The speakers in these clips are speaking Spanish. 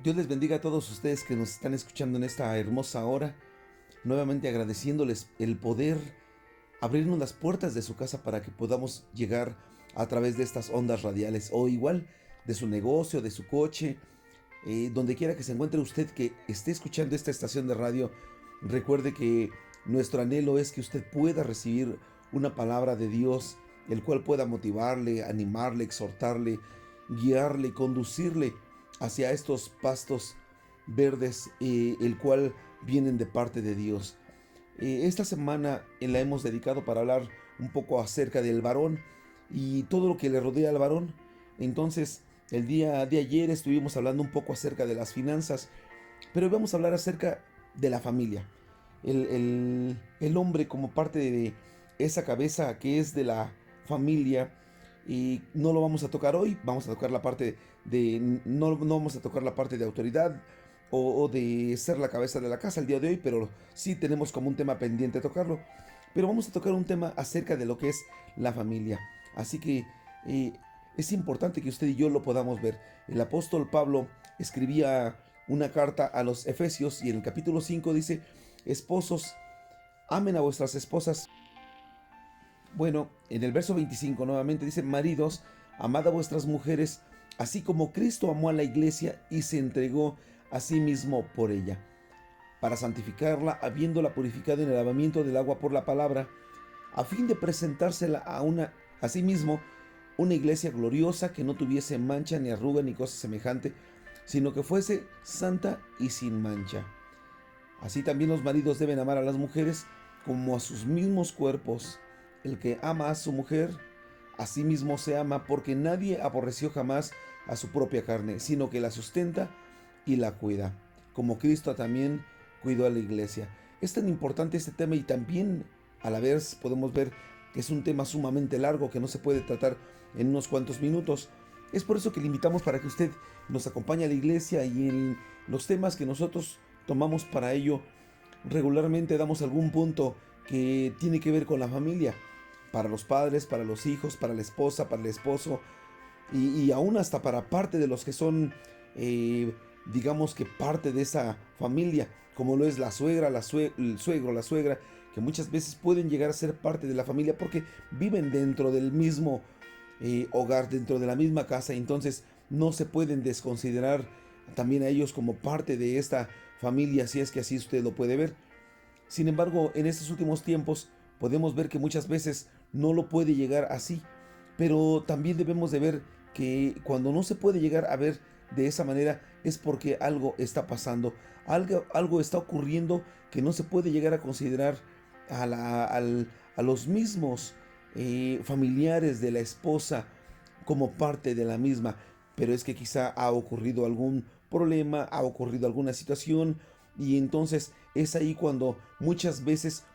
Dios les bendiga a todos ustedes que nos están escuchando en esta hermosa hora. Nuevamente agradeciéndoles el poder abrirnos las puertas de su casa para que podamos llegar a través de estas ondas radiales o igual de su negocio, de su coche, donde quiera que se encuentre usted que esté escuchando esta estación de radio. Recuerde que nuestro anhelo es que usted pueda recibir una palabra de Dios, el cual pueda motivarle, animarle, exhortarle, guiarle, conducirle hacia estos pastos verdes, el cual vienen de parte de Dios. Esta semana la hemos dedicado para hablar un poco acerca del varón y todo lo que le rodea al varón. Entonces, el día de ayer estuvimos hablando un poco acerca de las finanzas, pero vamos a hablar acerca de la familia. El hombre como parte de esa cabeza que es de la familia, y no lo vamos a tocar hoy. Vamos a tocar la parte no vamos a tocar la parte de autoridad o de ser la cabeza de la casa el día de hoy, pero sí tenemos como un tema pendiente tocarlo. Pero vamos a tocar un tema acerca de lo que es la familia. Así que eh, es importante que usted y yo lo podamos ver. El apóstol Pablo escribía una carta a los Efesios y en el capítulo 5 dice: esposos, amen a vuestras esposas. Bueno, en el verso 25 nuevamente dice: maridos, amad a vuestras mujeres, así como Cristo amó a la iglesia y se entregó a sí mismo por ella, para santificarla, habiéndola purificado en el lavamiento del agua por la palabra, a fin de presentársela a sí mismo una iglesia gloriosa, que no tuviese mancha ni arruga ni cosa semejante, sino que fuese santa y sin mancha. Así también los maridos deben amar a las mujeres como a sus mismos cuerpos. El que ama a su mujer, a sí mismo se ama, porque nadie aborreció jamás a su propia carne, sino que la sustenta y la cuida, como Cristo también cuidó a la iglesia. Es tan importante este tema y también a la vez podemos ver que es un tema sumamente largo que no se puede tratar en unos cuantos minutos. Es por eso que le invitamos para que usted nos acompañe a la iglesia y en los temas que nosotros tomamos para ello. Regularmente damos algún punto que tiene que ver con la familia, para los padres, para los hijos, para la esposa, para el esposo y aún hasta para parte de los que son, digamos que parte de esa familia, como lo es la suegra, el suegro, la suegra, que muchas veces pueden llegar a ser parte de la familia porque viven dentro del mismo hogar, dentro de la misma casa. Entonces no se pueden desconsiderar también a ellos como parte de esta familia, si es que así usted lo puede ver. Sin embargo, en estos últimos tiempos podemos ver que muchas veces no lo puede llegar así, pero también debemos de ver que cuando no se puede llegar a ver de esa manera es porque algo está pasando, algo está ocurriendo que no se puede llegar a considerar a los mismos familiares de la esposa como parte de la misma, pero es que quizá ha ocurrido algún problema, ha ocurrido alguna situación y entonces es ahí cuando muchas veces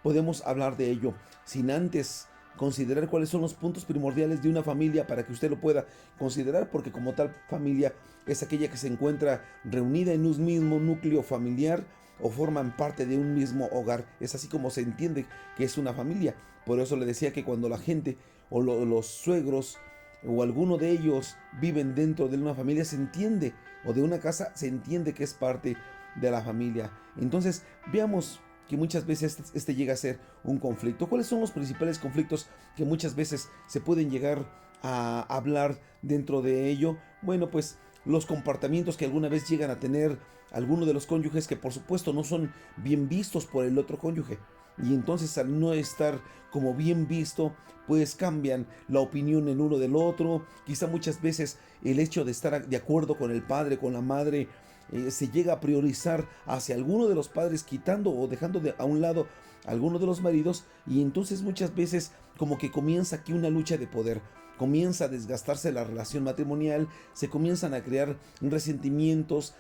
podemos hablar de ello sin antes considerar cuáles son los puntos primordiales de una familia para que usted lo pueda considerar, porque como tal familia es aquella que se encuentra reunida en un mismo núcleo familiar o forman parte de un mismo hogar. Es así como se entiende que es una familia. Por eso le decía que cuando la gente o los suegros o alguno de ellos viven dentro de una familia, se entiende, o de una casa, se entiende que es parte de la familia. Entonces veamos que muchas veces este llega a ser un conflicto. ¿Cuáles son los principales conflictos que muchas veces se pueden llegar a hablar dentro de ello? Bueno, pues los comportamientos que alguna vez llegan a tener alguno de los cónyuges, que por supuesto no son bien vistos por el otro cónyuge. Y entonces al no estar como bien visto, pues cambian la opinión en uno del otro. Quizá muchas veces el hecho de estar de acuerdo con el padre, con la madre, se llega a priorizar hacia alguno de los padres, quitando o dejando a un lado a alguno de los maridos, y entonces muchas veces como que comienza aquí una lucha de poder, comienza a desgastarse la relación matrimonial, se comienzan a crear resentimientos,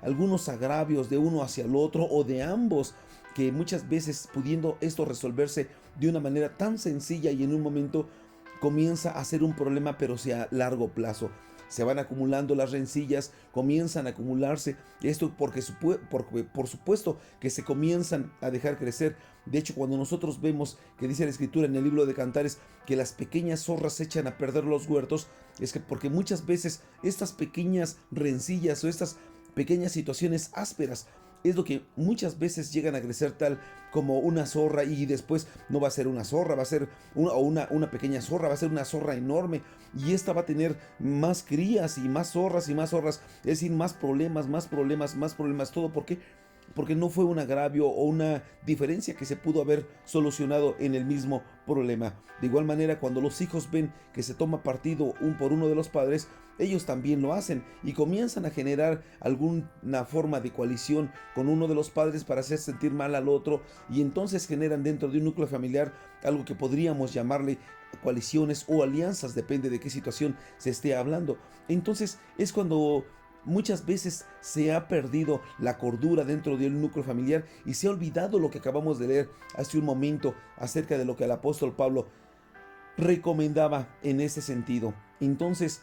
algunos agravios de uno hacia el otro o de ambos, que muchas veces pudiendo esto resolverse de una manera tan sencilla y en un momento, comienza a ser un problema pero sea a largo plazo. se van acumulando las rencillas, comienzan a acumularse, esto porque por supuesto que se comienzan a dejar crecer. De hecho, cuando nosotros vemos que dice la Escritura en el libro de Cantares que las pequeñas zorras echan a perder los huertos, es que porque muchas veces estas pequeñas rencillas o estas pequeñas situaciones ásperas es lo que muchas veces llegan a crecer tal como una zorra, y después no va a ser una zorra, va a ser una pequeña zorra, va a ser una zorra enorme, y esta va a tener más crías y más zorras y más zorras, es decir, más problemas, más problemas, más problemas, todo porque no fue un agravio o una diferencia que se pudo haber solucionado en el mismo problema. De igual manera, cuando los hijos ven que se toma partido por uno de los padres, ellos también lo hacen y comienzan a generar alguna forma de coalición con uno de los padres para hacer sentir mal al otro, y entonces generan dentro de un núcleo familiar algo que podríamos llamarle coaliciones o alianzas, depende de qué situación se esté hablando. Entonces es cuando muchas veces se ha perdido la cordura dentro del núcleo familiar y se ha olvidado lo que acabamos de leer hace un momento acerca de lo que el apóstol Pablo recomendaba en ese sentido. Entonces,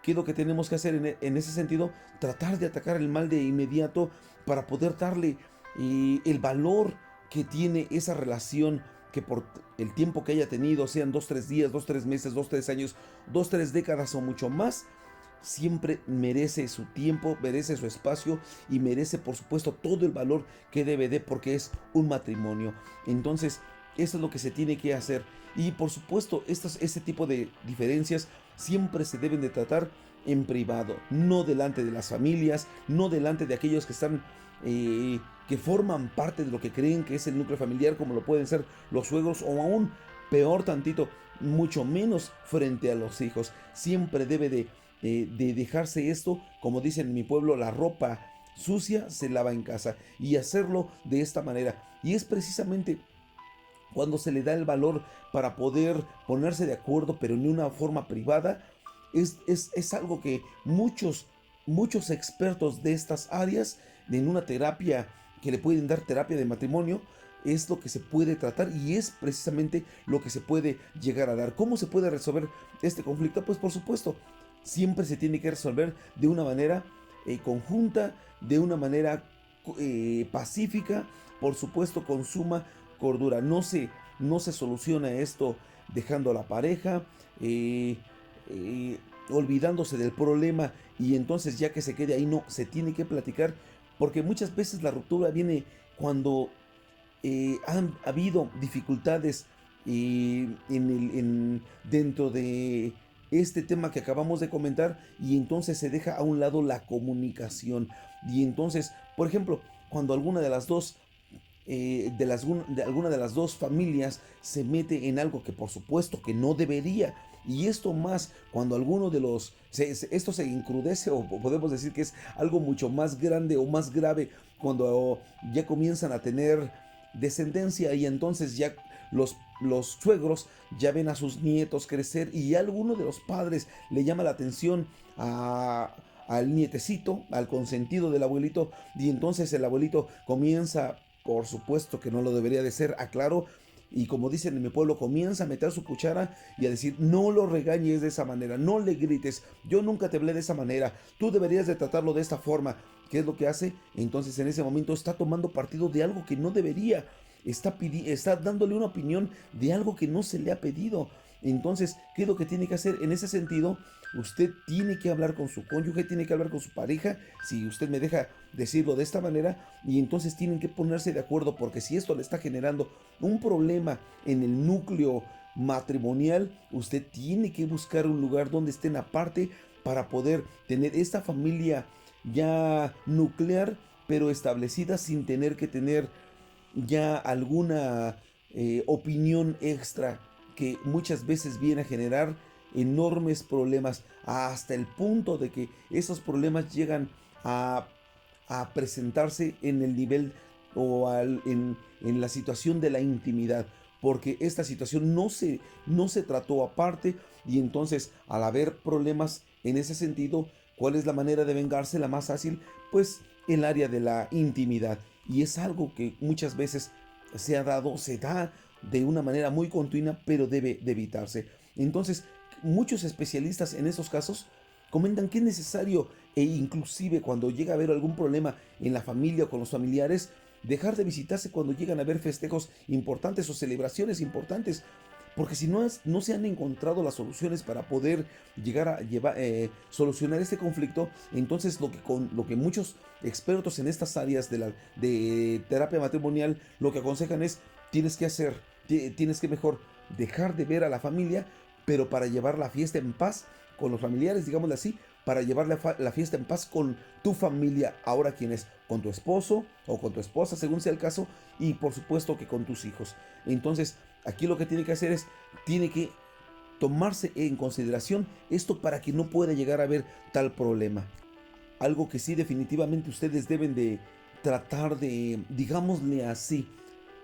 ¿qué es lo que tenemos que hacer en ese sentido? Tratar de atacar el mal de inmediato para poder darle el valor que tiene esa relación, que por el tiempo que haya tenido, sean 2, 3 días, 2, 3 meses, 2, 3 años, 2, 3 décadas o mucho más, siempre merece su tiempo, merece su espacio y merece, por supuesto, todo el valor que debe de, porque es un matrimonio. Entonces, eso es lo que se tiene que hacer. Y por supuesto, este tipo de diferencias siempre se deben de tratar en privado, no delante de las familias, no delante de aquellos que están que forman parte de lo que creen que es el núcleo familiar, como lo pueden ser los suegros, o aún peor tantito, mucho menos frente a los hijos. Siempre debe de dejarse esto, como dicen en mi pueblo, la ropa sucia se lava en casa, y hacerlo de esta manera. Y es precisamente cuando se le da el valor para poder ponerse de acuerdo, pero en una forma privada. Es algo que muchos expertos de estas áreas, en una terapia que le pueden dar, terapia de matrimonio, es lo que se puede tratar, y es precisamente lo que se puede llegar a dar. ¿Cómo se puede resolver este conflicto? Pues por supuesto, siempre se tiene que resolver de una manera conjunta, de una manera pacífica, por supuesto con suma cordura. No se soluciona esto dejando a la pareja, olvidándose del problema, y entonces ya que se quede ahí. No, se tiene que platicar, porque muchas veces la ruptura viene cuando han habido dificultades dentro de este tema que acabamos de comentar, y entonces se deja a un lado la comunicación. Y entonces, por ejemplo, cuando alguna de las dos de alguna de las dos familias se mete en algo que por supuesto que no debería, y esto más cuando alguno de los esto se encrudece, o podemos decir que es algo mucho más grande o más grave cuando ya comienzan a tener descendencia, y entonces ya los suegros ya ven a sus nietos crecer, y ya alguno de los padres le llama la atención al nietecito, al consentido del abuelito, y entonces el abuelito comienza, por supuesto que no lo debería de ser, aclaro, y como dicen en mi pueblo, comienza a meter su cuchara y a decir: no lo regañes de esa manera, no le grites, yo nunca te hablé de esa manera, tú deberías de tratarlo de esta forma. ¿Qué es lo que hace? Entonces en ese momento está tomando partido de algo que no debería, está dándole una opinión de algo que no se le ha pedido. Entonces, ¿qué es lo que tiene que hacer en ese sentido? Usted tiene que hablar con su cónyuge, tiene que hablar con su pareja, si usted me deja decirlo de esta manera, y entonces tienen que ponerse de acuerdo, porque si esto le está generando un problema en el núcleo matrimonial, usted tiene que buscar un lugar donde estén aparte para poder tener esta familia ya nuclear, pero establecida, sin tener que tener ya alguna opinión extra que muchas veces viene a generar enormes problemas, hasta el punto de que esos problemas llegan a, a presentarse en el nivel o en la situación de la intimidad, porque esta situación no se trató aparte, y entonces al haber problemas en ese sentido, ¿cuál es la manera de vengarse? La más fácil, pues el área de la intimidad, y es algo que muchas veces se da de una manera muy continua, pero debe de evitarse. Entonces, muchos especialistas en estos casos comentan que es necesario e inclusive cuando llega a haber algún problema en la familia o con los familiares, dejar de visitarse cuando llegan a haber festejos importantes o celebraciones importantes, porque si no se han encontrado las soluciones para poder llegar a solucionar este conflicto, entonces lo que muchos expertos en estas áreas de terapia matrimonial lo que aconsejan es, tienes que mejor dejar de ver a la familia, pero para llevar la fiesta en paz con los familiares, digámoslo así, para llevar la fiesta en paz con tu familia, ahora quién es, con tu esposo o con tu esposa, según sea el caso, y por supuesto que con tus hijos. Entonces, aquí lo que tiene que hacer es, tiene que tomarse en consideración esto para que no pueda llegar a haber tal problema. Algo que sí definitivamente ustedes deben de tratar de, digámosle así,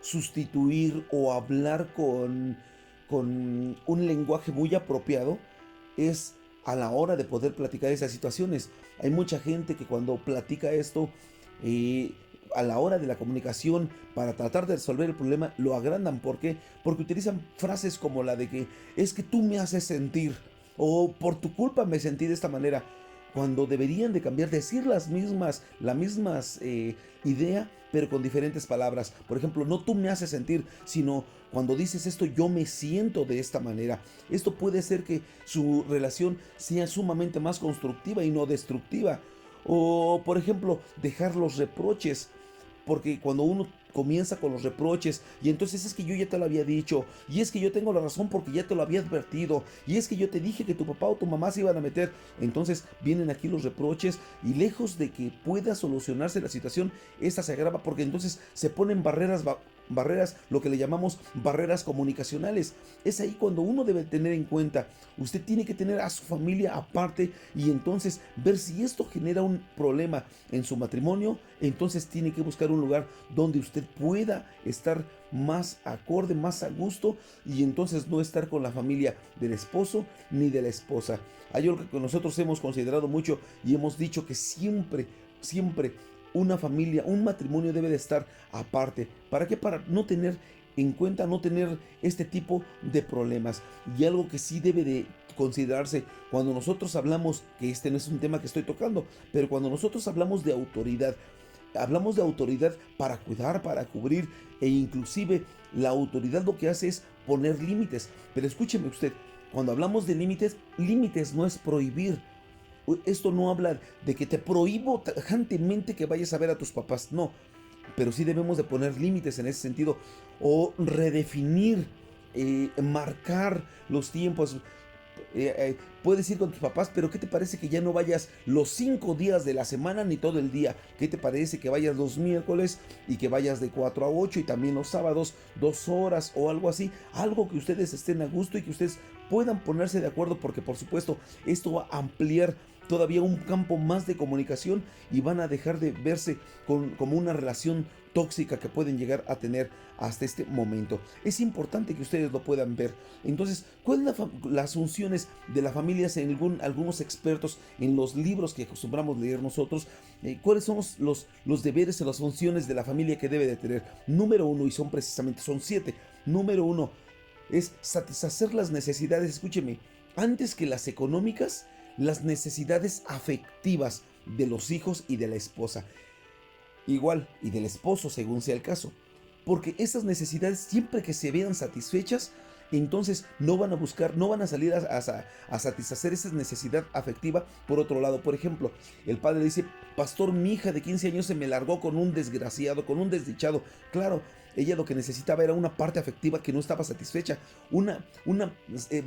sustituir o hablar con un lenguaje muy apropiado es a la hora de poder platicar esas situaciones. Hay mucha gente que cuando platica esto, eh, a la hora de la comunicación, para tratar de resolver el problema, lo agrandan. ¿Por qué? Porque utilizan frases como la de que es que tú me haces sentir, o por tu culpa me sentí de esta manera, cuando deberían de cambiar, decir la mismas idea, pero con diferentes palabras. Por ejemplo, no tú me haces sentir, sino cuando dices esto, yo me siento de esta manera. Esto puede ser que su relación sea sumamente más constructiva y no destructiva. O, por ejemplo, dejar los reproches. Porque cuando uno comienza con los reproches, y entonces es que yo ya te lo había dicho, y es que yo tengo la razón porque ya te lo había advertido, y es que yo te dije que tu papá o tu mamá se iban a meter, entonces vienen aquí los reproches, y lejos de que pueda solucionarse la situación, esta se agrava porque entonces se ponen barreras, lo que le llamamos barreras comunicacionales. Es ahí cuando uno debe tener en cuenta, usted tiene que tener a su familia aparte y entonces ver si esto genera un problema en su matrimonio, entonces tiene que buscar un lugar donde usted pueda estar más acorde, más a gusto, y entonces no estar con la familia del esposo ni de la esposa. Hay algo que nosotros hemos considerado mucho y hemos dicho que siempre una familia, un matrimonio debe de estar aparte. ¿Para qué? Para no tener en cuenta, no tener este tipo de problemas. Y algo que sí debe de considerarse cuando nosotros hablamos, que este no es un tema que estoy tocando, pero cuando nosotros hablamos de autoridad para cuidar, para cubrir, e inclusive la autoridad lo que hace es poner límites. Pero escúcheme usted, cuando hablamos de límites, límites no es prohibir. Esto no habla de que te prohíbo tajantemente que vayas a ver a tus papás, no. Pero sí debemos de poner límites en ese sentido, o redefinir, marcar los tiempos. Puedes ir con tus papás, pero ¿qué te parece que ya no vayas los 5 días de la semana ni todo el día? ¿Qué te parece que vayas los miércoles y que vayas de 4 a 8 y también los sábados 2 horas o algo así? Algo que ustedes estén a gusto y que ustedes puedan ponerse de acuerdo, porque por supuesto esto va a ampliar todavía un campo más de comunicación y van a dejar de verse como una relación tóxica que pueden llegar a tener hasta este momento. Es importante que ustedes lo puedan ver. Entonces, ¿cuáles son las funciones de la familia según algunos expertos en los libros que acostumbramos leer nosotros? ¿Cuáles son los deberes o las funciones de la familia que debe de tener? Número uno, y son 7. Número uno es satisfacer las necesidades, escúcheme, antes que las económicas, las necesidades afectivas de los hijos y de la esposa. Igual, y del esposo según sea el caso. Porque esas necesidades, siempre que se vean satisfechas, entonces no van a salir a satisfacer esa necesidad afectiva por otro lado. Por ejemplo, el padre dice: pastor, mi hija de 15 años se me largó con un desgraciado, con un desdichado. Claro, ella lo que necesitaba era una parte afectiva que no estaba satisfecha.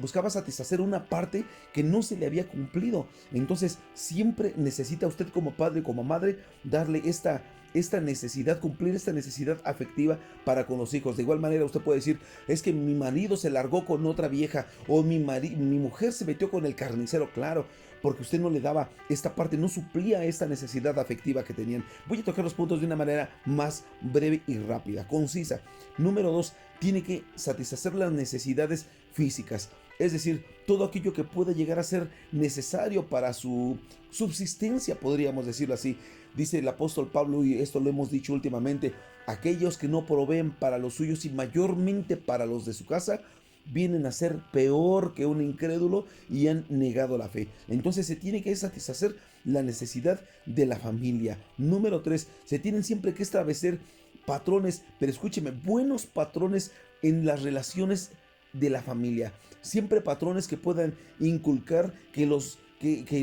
Buscaba satisfacer una parte que no se le había cumplido. Entonces, siempre necesita usted como padre, como madre, darle esta necesidad, cumplir esta necesidad afectiva para con los hijos. De igual manera, usted puede decir: es que mi marido se largó con otra vieja, o mi mujer se metió con el carnicero. Claro, porque usted no le daba esta parte, no suplía esta necesidad afectiva que tenían. Voy a tocar los puntos de una manera más breve y rápida, concisa. Número 2, tiene que satisfacer las necesidades físicas, es decir, todo aquello que pueda llegar a ser necesario para su subsistencia, podríamos decirlo así. Dice el apóstol Pablo, y esto lo hemos dicho últimamente: aquellos que no proveen para los suyos y mayormente para los de su casa, vienen a ser peor que un incrédulo y han negado la fe. Entonces se tiene que satisfacer la necesidad de la familia. Número 3, se tienen siempre que establecer patrones, pero escúcheme, buenos patrones en las relaciones de la familia. Siempre patrones que puedan inculcar que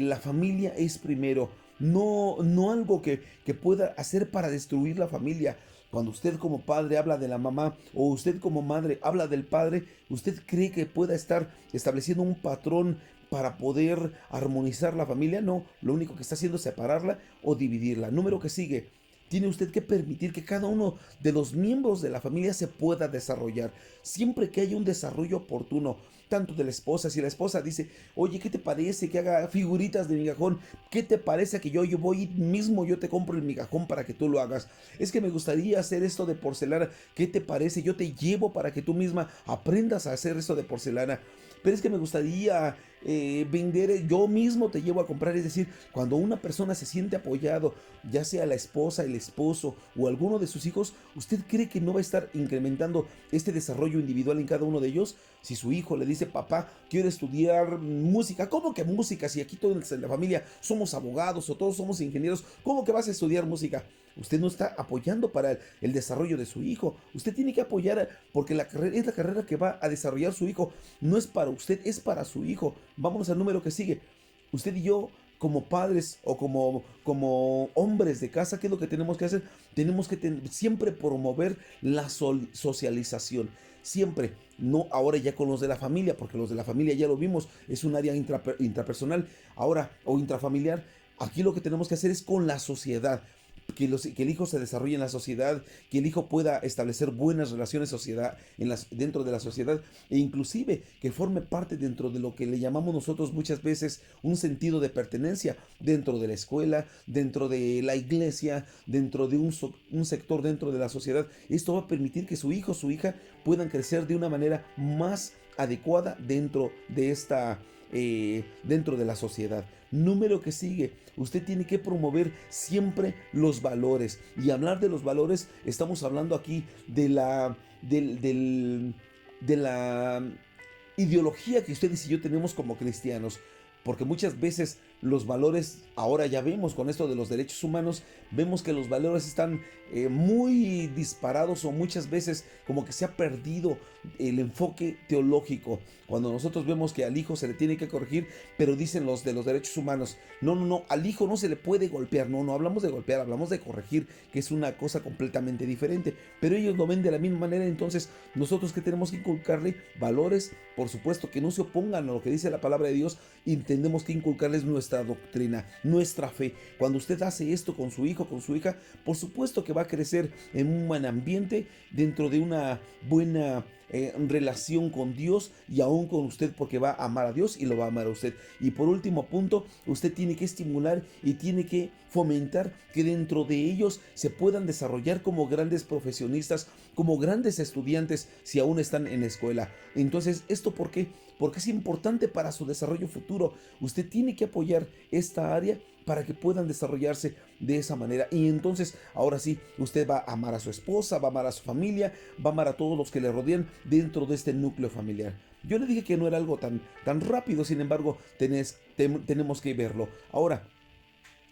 la familia es primero. No algo que pueda hacer para destruir la familia. Cuando usted como padre habla de la mamá o usted como madre habla del padre, ¿usted cree que pueda estar estableciendo un patrón para poder armonizar la familia? No, lo único que está haciendo es separarla o dividirla. Número que sigue. Tiene usted que permitir que cada uno de los miembros de la familia se pueda desarrollar. Siempre que haya un desarrollo oportuno, tanto de la esposa, si la esposa dice, oye, ¿qué te parece que haga figuritas de migajón? ¿Qué te parece que yo voy mismo, yo te compro el migajón para que tú lo hagas? Es que me gustaría hacer esto de porcelana. ¿Qué te parece? Yo te llevo para que tú misma aprendas a hacer esto de porcelana. Pero es que me gustaría vender, yo mismo te llevo a comprar. Es decir, cuando una persona se siente apoyado, ya sea la esposa, el esposo o alguno de sus hijos, ¿usted cree que no va a estar incrementando este desarrollo individual en cada uno de ellos? Si su hijo le dice, papá, quiero estudiar música, ¿cómo que música? Si aquí todos en la familia somos abogados o todos somos ingenieros, ¿cómo que vas a estudiar música? Usted no está apoyando para el desarrollo de su hijo. Usted tiene que apoyar porque la carrera es la carrera que va a desarrollar su hijo. No es para usted, es para su hijo. Vámonos al número que sigue. Usted y yo, como padres o como hombres de casa, ¿qué es lo que tenemos que hacer? Tenemos que siempre promover la socialización. Siempre, no ahora ya con los de la familia, porque los de la familia ya lo vimos, es un área intrapersonal, ahora o intrafamiliar. Aquí lo que tenemos que hacer es con la sociedad. Que el hijo se desarrolle en la sociedad, que el hijo pueda establecer buenas relaciones dentro de la sociedad e inclusive que forme parte dentro de lo que le llamamos nosotros muchas veces un sentido de pertenencia dentro de la escuela, dentro de la iglesia, dentro de un sector dentro de la sociedad. Esto va a permitir que su hijo o su hija puedan crecer de una manera más adecuada dentro de la sociedad. Número que sigue, usted tiene que promover siempre los valores. Y hablar de los valores, estamos hablando aquí de la ideología que ustedes y yo tenemos como cristianos. Porque muchas veces los valores, ahora ya vemos con esto de los derechos humanos, vemos que los valores están muy disparados o muchas veces como que se ha perdido el enfoque teológico. Cuando nosotros vemos que al hijo se le tiene que corregir, pero dicen los de los derechos humanos, no, al hijo no se le puede golpear, no hablamos de golpear, hablamos de corregir, que es una cosa completamente diferente, pero ellos lo ven de la misma manera. Entonces nosotros que tenemos que inculcarle valores, por supuesto que no se opongan a lo que dice la palabra de Dios, y tenemos que inculcarles nuestra doctrina, nuestra fe. Cuando usted hace esto con su hijo, con su hija, por supuesto que va a crecer en un buen ambiente, dentro de una buena relación con Dios y aún con usted, porque va a amar a Dios y lo va a amar a usted. Y por último punto, usted tiene que estimular y tiene que fomentar que dentro de ellos se puedan desarrollar como grandes profesionistas, como grandes estudiantes si aún están en la escuela. Entonces, ¿esto por qué? Porque es importante para su desarrollo futuro. Usted tiene que apoyar esta área para que puedan desarrollarse de esa manera. Y entonces, ahora sí, usted va a amar a su esposa, va a amar a su familia, va a amar a todos los que le rodean dentro de este núcleo familiar. Yo le dije que no era algo tan rápido, sin embargo, tenemos que verlo. Ahora,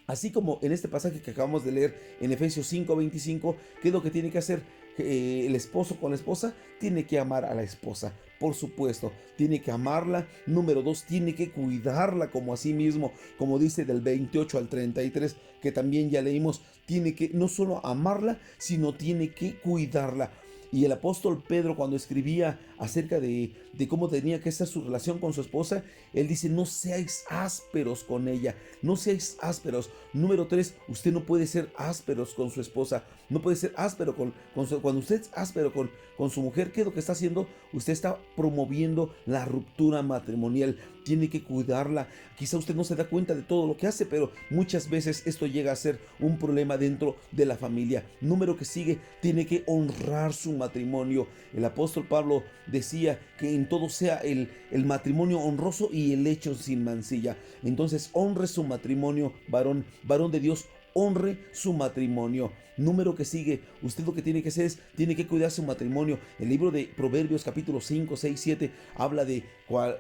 así como en este pasaje que acabamos de leer en Efesios 5:25, ¿qué es lo que tiene que hacer el esposo con la esposa? Tiene que amar a la esposa, por supuesto, tiene que amarla. Número 2, tiene que cuidarla como a sí mismo, como dice del 28 al 33, que también ya leímos. Tiene que no solo amarla, sino tiene que cuidarla. Y el apóstol Pedro, cuando escribía acerca de cómo tenía que ser su relación con su esposa, él dice, no seáis ásperos con ella, no seáis ásperos. Número 3, usted no puede ser ásperos con su esposa, no puede ser áspero cuando usted es áspero con su mujer. ¿Qué es lo que está haciendo? Usted está promoviendo la ruptura matrimonial. Tiene que cuidarla. Quizá usted no se da cuenta de todo lo que hace, pero muchas veces esto llega a ser un problema dentro de la familia. Número que sigue, tiene que honrar su matrimonio. El apóstol Pablo decía que en todo sea el matrimonio honroso y el hecho sin mancilla. Entonces honre su matrimonio, varón de Dios, honre su matrimonio. Número que sigue, usted lo que tiene que hacer es, tiene que cuidar su matrimonio. El libro de Proverbios capítulo 5, 6, 7 habla de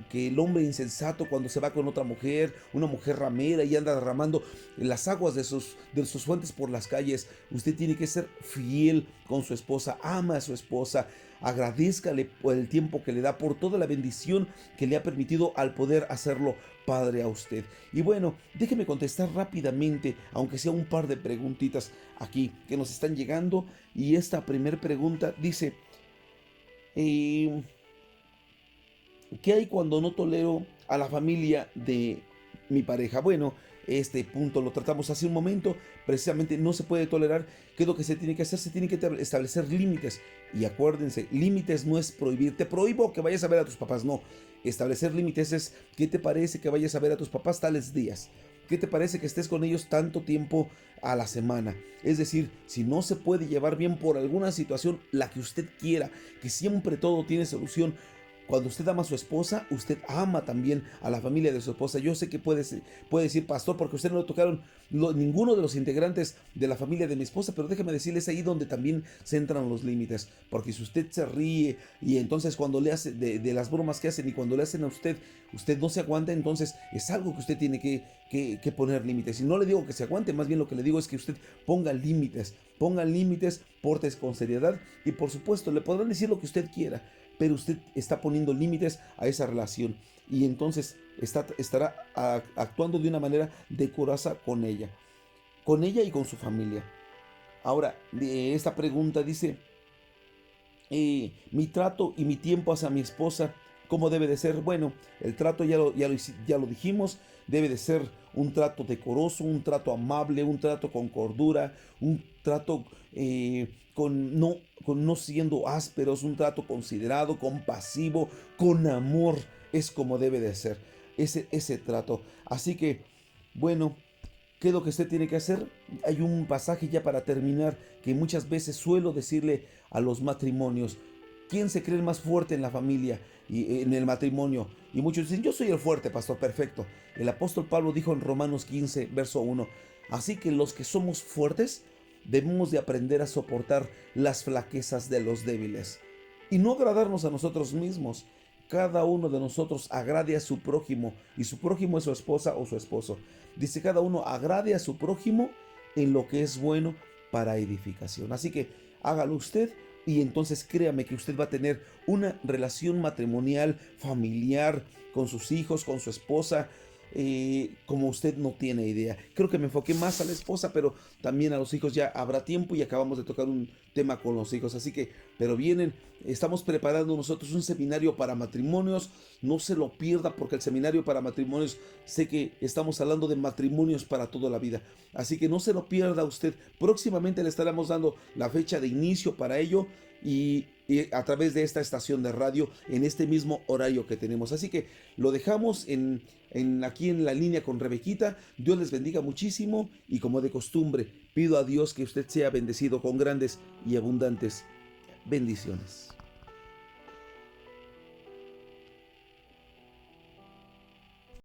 que el hombre insensato cuando se va con otra mujer, una mujer ramera y anda derramando las aguas de sus fuentes por las calles. Usted tiene que ser fiel con su esposa, ama a su esposa, agradézcale por el tiempo que le da, por toda la bendición que le ha permitido al poder hacerlo padre a usted. Y bueno, déjeme contestar rápidamente, aunque sea un par de preguntitas aquí que nos están llegando. Y esta primera pregunta dice, ¿qué hay cuando no tolero a la familia de mi pareja? Bueno, este punto lo tratamos hace un momento. Precisamente no se puede tolerar. ¿Qué es lo que se tiene que hacer? Se tiene que establecer límites. Y acuérdense, límites no es prohibir. Te prohíbo que vayas a ver a tus papás. No, establecer límites es: ¿qué te parece que vayas a ver a tus papás tales días? ¿Qué te parece que estés con ellos tanto tiempo a la semana? Es decir, si no se puede llevar bien por alguna situación, la que usted quiera, que siempre todo tiene solución. Cuando usted ama a su esposa, usted ama también a la familia de su esposa. Yo sé que puede decir, pastor, porque usted no le tocaron ninguno de los integrantes de la familia de mi esposa, pero déjeme decirle, es ahí donde también se entran los límites. Porque si usted se ríe y entonces cuando le hace de las bromas que hacen y cuando le hacen a usted no se aguanta, entonces es algo que usted tiene que poner límites. Y no le digo que se aguante, más bien lo que le digo es que usted ponga límites, portes con seriedad y por supuesto le podrán decir lo que usted quiera, pero usted está poniendo límites a esa relación y entonces estará actuando de una manera decorosa con ella y con su familia. Ahora, de esta pregunta dice, mi trato y mi tiempo hacia mi esposa, ¿cómo debe de ser? Bueno, el trato ya lo dijimos, debe de ser un trato decoroso, un trato amable, un trato con cordura, un trato con no siendo ásperos, un trato considerado, compasivo, con amor, es como debe de ser ese trato. Así que, bueno, ¿qué es lo que usted tiene que hacer? Hay un pasaje ya para terminar que muchas veces suelo decirle a los matrimonios: ¿quién se cree el más fuerte en la familia y en el matrimonio? Y muchos dicen, yo soy el fuerte, pastor, perfecto. El apóstol Pablo dijo en Romanos 15, verso 1, así que los que somos fuertes debemos de aprender a soportar las flaquezas de los débiles y no agradarnos a nosotros mismos. Cada uno de nosotros agrade a su prójimo, y su prójimo es su esposa o su esposo. Dice, cada uno agrade a su prójimo en lo que es bueno para edificación. Así que hágalo usted y entonces créame que usted va a tener una relación matrimonial, familiar, con sus hijos, con su esposa, como usted no tiene idea. Creo que me enfoqué más a la esposa, pero también a los hijos ya habrá tiempo y acabamos de tocar un tema con los hijos. Así que, pero estamos preparando nosotros un seminario para matrimonios. No se lo pierda porque el seminario para matrimonios, sé que estamos hablando de matrimonios para toda la vida. Así que no se lo pierda usted. Próximamente le estaremos dando la fecha de inicio para ello y a través de esta estación de radio en este mismo horario que tenemos. Así que lo dejamos aquí en la línea con Rebequita. Dios les bendiga muchísimo y como de costumbre pido a Dios que usted sea bendecido con grandes y abundantes bendiciones.